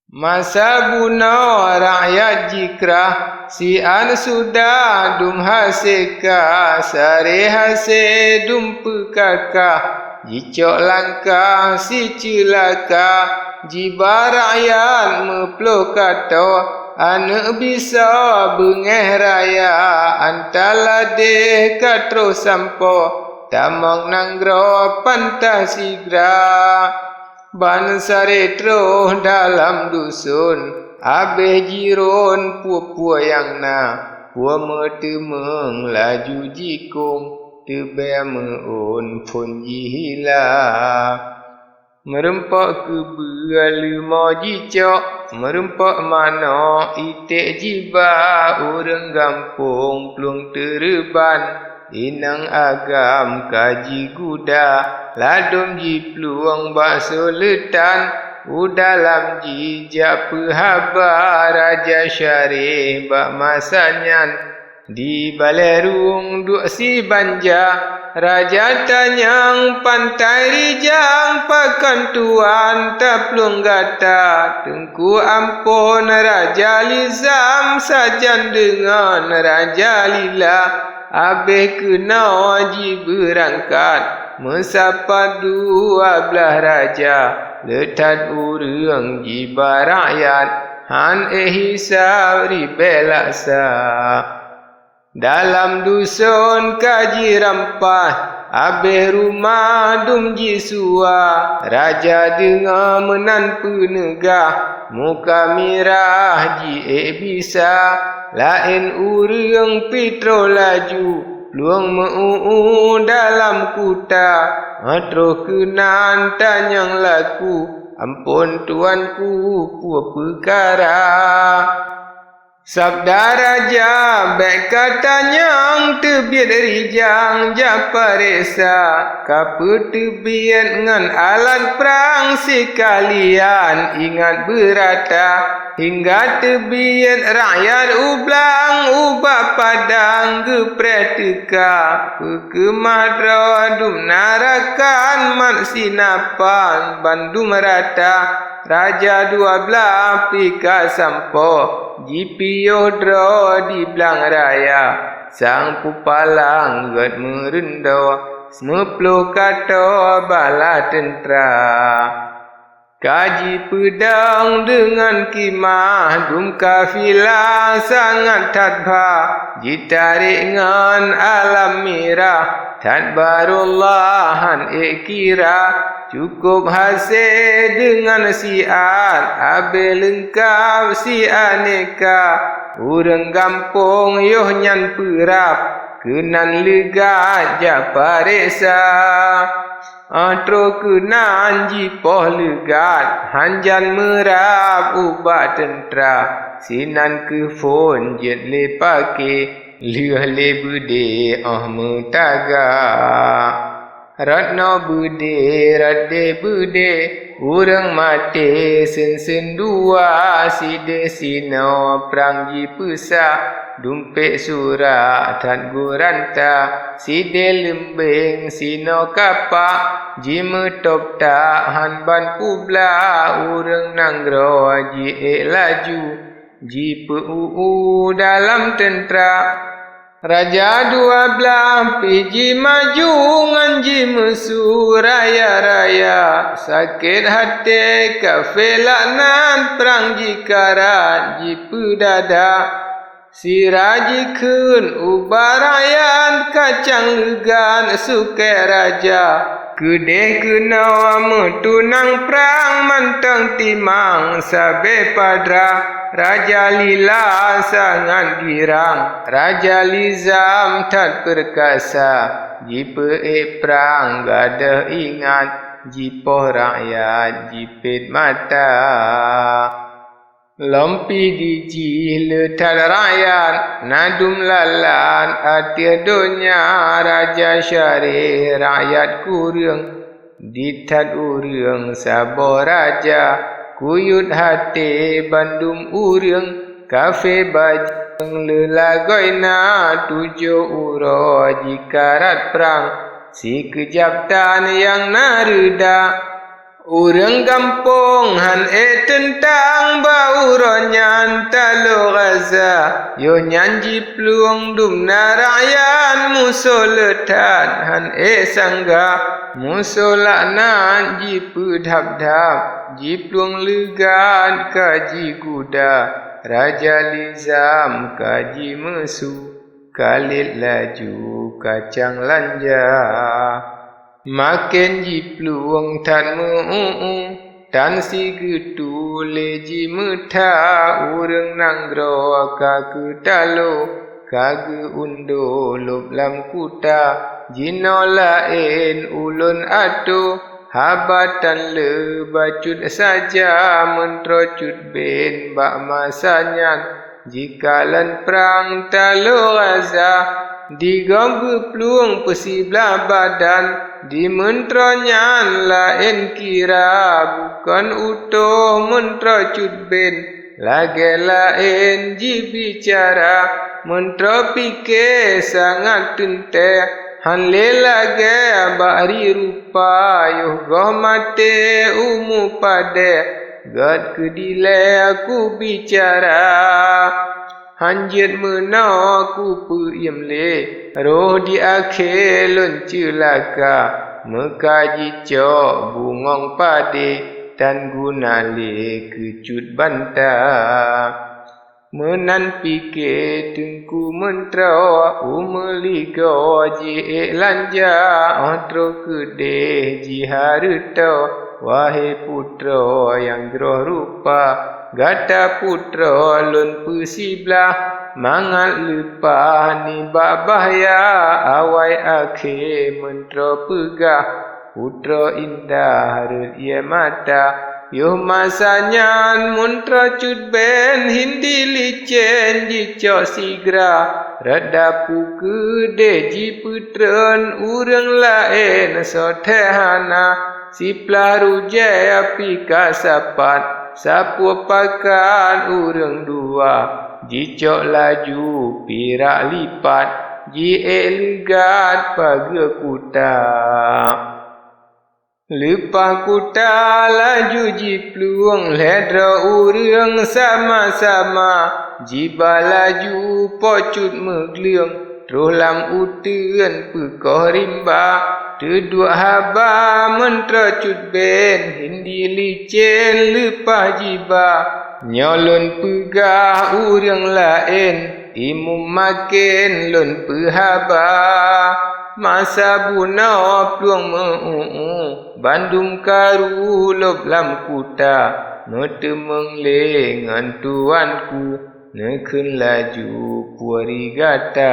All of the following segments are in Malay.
Masa buno rakyat jikrah si an sudah dum haseka sare hase dum pekakah jicok langkah si celaka jiba rakyat meplo kato anak bisa bengeh raya antala deh katro sampo tamang nanggro pantah sigra ban saretro dalam dusun abeh jiron pua-pua yang na pua metemeng laju jikung tebe meun pun jihila merempak ke beral mau jicok merempak mano itik jiba orang gampung plung tereban inang agam kaji guda ladum ji pluang bakso letan udalam jijak pehaba raja syarif bak masanyan di balerung duk si banja raja tanyang pantai rijang pakan tuan taplung gata tengku ampun raja lizam sajan dengan raja lila abeh kena ji berangkat mesapa dua belah raja letat urang jiba rakyat han hisab ribelaksa dalam dusun kaji rampah abeh rumah dum ji sua raja dengar menan penegah muka mirah ji bisa lain urang pitro laju luang meu dalam kuta atro kenan tanyang laku ampun tuanku pua perkara sabda raja baik katanya tebiat rijang japaresa kapa tebiat ngan alat perang sekalian ingat berata hingga tebiat rakyat ublang ubah padang gepreteka pekemadra dum narakan mat sinapan bandung rata raja 12 pika sampo jipiyo dro di belang raya sang pupalang gat merendo semeplo kato bala tentera kaji pedang dengan kimah dum kafilah sangat tadba jitarik ngan alam mirah tadbarullahan ikira cukup hasil dengan siat abe lengkap si aneka urang gampung yoh nyan perap kenan lega japaresa atro kenan jipoh legat hanjan merap ubat tentera sinan ke phone jet le pake leh le bude mutaga ratna bude radde bude urang mate sen dua side sino prang ji pesa dumpek surak tat guranta side lembeng sino kapak ji metop tak han ban publa urang nanggro ji laju ji puu dalam tentera raja 12 piji maju nganji mesu raya-raya sakit hati kafelanan perang jikarat ji pedada si raji kun ubarayan kacang legan sukai raja kedeh kena metunang perang mantang timang sabe padra raja lila sangat girang raja lizam tak perkasa jipe perang gada ingat jipoh rakyat jipit mata lompi diji letar rakyat nadum lalan atia dunia raja syarif rakyat kurang ditat urang sabo raja kuyut hati bandum urang kafe bajang lelagoina 7 uro jikarat perang si kejaptan yang nareda Urang kampung han tentang bau ronyan talo gaza yo nyanji pluang dum narayan musoletan han sangga musolaknan ji pedhap-dhap ji pluang legan kaji kuda raja lizam kaji mesu kalit laju kacang lanja makin ji pluang tan tan si getu leji metha urang nanggro ka ke talo ka ge undo lop lam kuta jino lain ulun atu habatan le bacut saja mentro cut ben bak masanyan jikalan perang talo gaza diganggu pluang pesiblah badan di mentronyan lain kira bukan utuh mentro cut ben lagi lain ji bicara mentro pikir sangat tente han le lagi bari rupa yuh goh mate umu pade gad kedile aku bicara hanjit mena ku puyem le roh di akhir lun celaka mekaji cok bungong pade dan guna le kecut banta menan pikir tengku mentro umeligo ji lanja otro kede ji haruto wahai putra yang groh rupa gata putra lun pesiblah mangat lupa ni bahaya awai akhir mentro pegah putra indah harut ia mata yuh masanya muntra cut ben hindi licen ji cok sigra radapu kede ji putran urang lain sotehana si pelaru jaya pika sapat sapu pakan urang dua ji cok laju pirak lipat ji ligat pagi kuta lepas kuta laju ji pluang ledra urang sama-sama jiba laju pocut megliang trolam utian pekoh rimba Kedua haba mentra cut ben hindi licin lepas jiba nyolon pegah urang lain imum makin lon pehaba masa buna pluang bandung karu lop lam kuta metemeng lengan tuanku nekun laju puari gata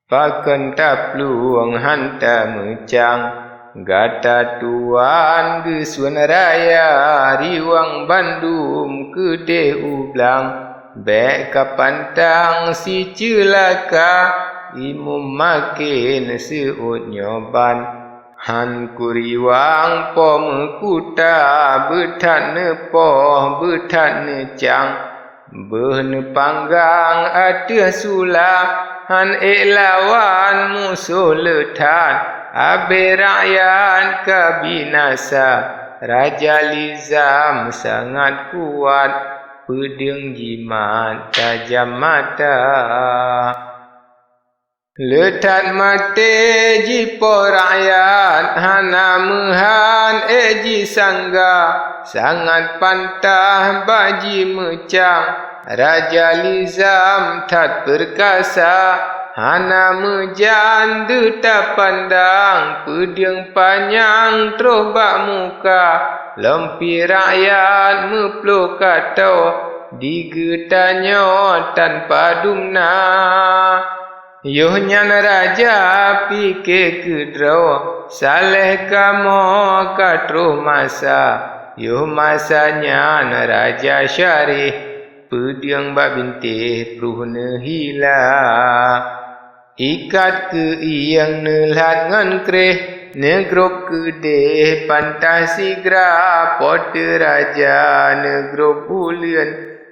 pakan tapluang hanta mecang gata tuan gesuan raya riwang bandung kede ublang bek kapantang si celaka imum makin seut nyoban han kuriwang pom kuta betat nepo betat necang behne panggang ada sula han lawan musuh letan abe rakyat kabinasa raja lizam sangat kuat pedang jimat tajam mata letat mate jipo rakyat hana mehan ji sangga sangat pantah baji mecang Raja Lizam tat perkasa hana mejan duta pandang pedang panjang terobak muka lempi rakyat meplo kato digetanyo tanpa dumna yohnyan raja pikir kedro saleh kamo katro masa yoh masanya raja syarih pedang bak bintih pruhna hila ikat ke iyang nelat ngan kreh negrop kedeh pantai sigra pote raja negrop ulian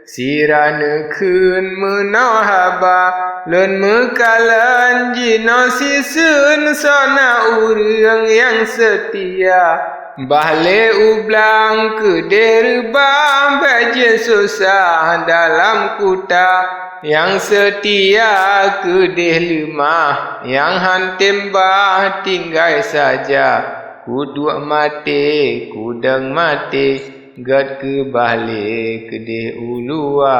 sirana kun menau haba Lun mekalan jino sisun sona urang yang setia. Bahle ublang ke derbang bajen susah dalam kuta. Yang setia ke lemah, yang hantim bah tinggal saja. Kuduk mati, kudang mati, gad ke bahle ke ulua.